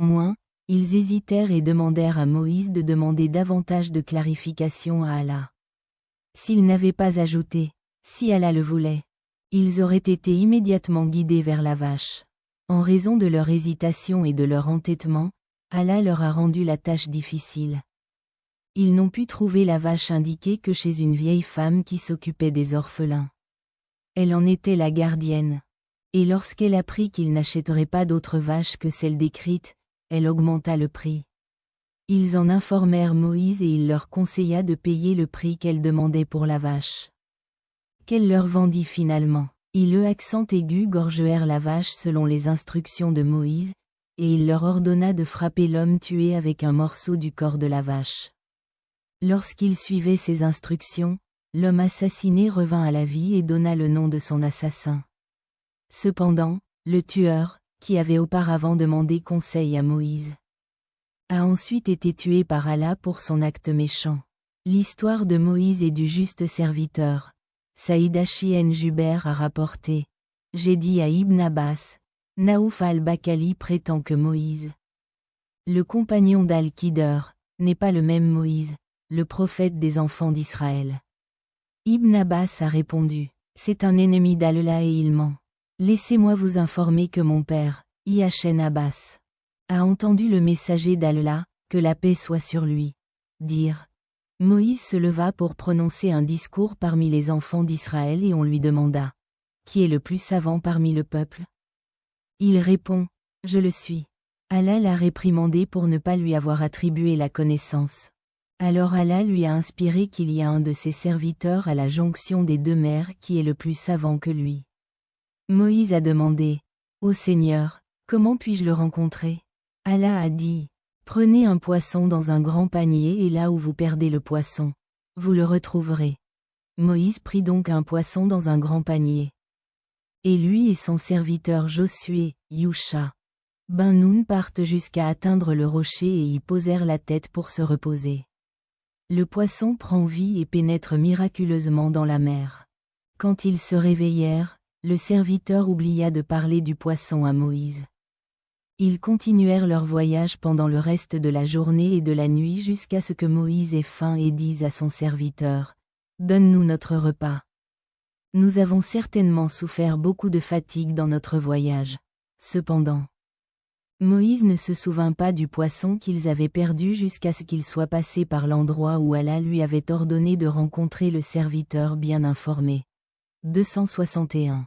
Moins, ils hésitèrent et demandèrent à Moïse de demander davantage de clarification à Allah. S'ils n'avaient pas ajouté « si Allah le voulait », ils auraient été immédiatement guidés vers la vache. En raison de leur hésitation et de leur entêtement, Allah leur a rendu la tâche difficile. Ils n'ont pu trouver la vache indiquée que chez une vieille femme qui s'occupait des orphelins. Elle en était la gardienne. Et lorsqu'elle apprit qu'ils n'achèteraient pas d'autres vaches que celles décrites, elle augmenta le prix. Ils en informèrent Moïse et il leur conseilla de payer le prix qu'elle demandait pour la vache. Qu'elle leur vendit finalement. Ils le accent aigu gorgèrent la vache selon les instructions de Moïse, et il leur ordonna de frapper l'homme tué avec un morceau du corps de la vache. Lorsqu'ils suivaient ces instructions, l'homme assassiné revint à la vie et donna le nom de son assassin. Cependant, le tueur, qui avait auparavant demandé conseil à Moïse, a ensuite été tué par Allah pour son acte méchant. L'histoire de Moïse et du juste serviteur. Saïd Achien Juber a rapporté. J'ai dit à Ibn Abbas, Naouf al-Bakali prétend que Moïse, le compagnon d'Al-Khider, n'est pas le même Moïse, le prophète des enfants d'Israël. Ibn Abbas a répondu, c'est un ennemi d'Allah et il ment. Laissez-moi vous informer que mon père, Iachen Abbas, a entendu le messager d'Allah, que la paix soit sur lui, dire. Moïse se leva pour prononcer un discours parmi les enfants d'Israël et on lui demanda, qui est le plus savant parmi le peuple? Il répond, je le suis. Allah l'a réprimandé pour ne pas lui avoir attribué la connaissance. Alors Allah lui a inspiré qu'il y a un de ses serviteurs à la jonction des deux mers qui est le plus savant que lui. Moïse a demandé, ô Seigneur, comment puis-je le rencontrer? Allah a dit, prenez un poisson dans un grand panier et là où vous perdez le poisson, vous le retrouverez. Moïse prit donc un poisson dans un grand panier. Et lui et son serviteur Josué, Yusha, ben Nun partent jusqu'à atteindre le rocher et y posèrent la tête pour se reposer. Le poisson prend vie et pénètre miraculeusement dans la mer. Quand ils se réveillèrent, le serviteur oublia de parler du poisson à Moïse. Ils continuèrent leur voyage pendant le reste de la journée et de la nuit jusqu'à ce que Moïse ait faim et dise à son serviteur, « Donne-nous notre repas. Nous avons certainement souffert beaucoup de fatigue dans notre voyage. » Cependant, Moïse ne se souvint pas du poisson qu'ils avaient perdu jusqu'à ce qu'il soit passé par l'endroit où Allah lui avait ordonné de rencontrer le serviteur bien informé. 261.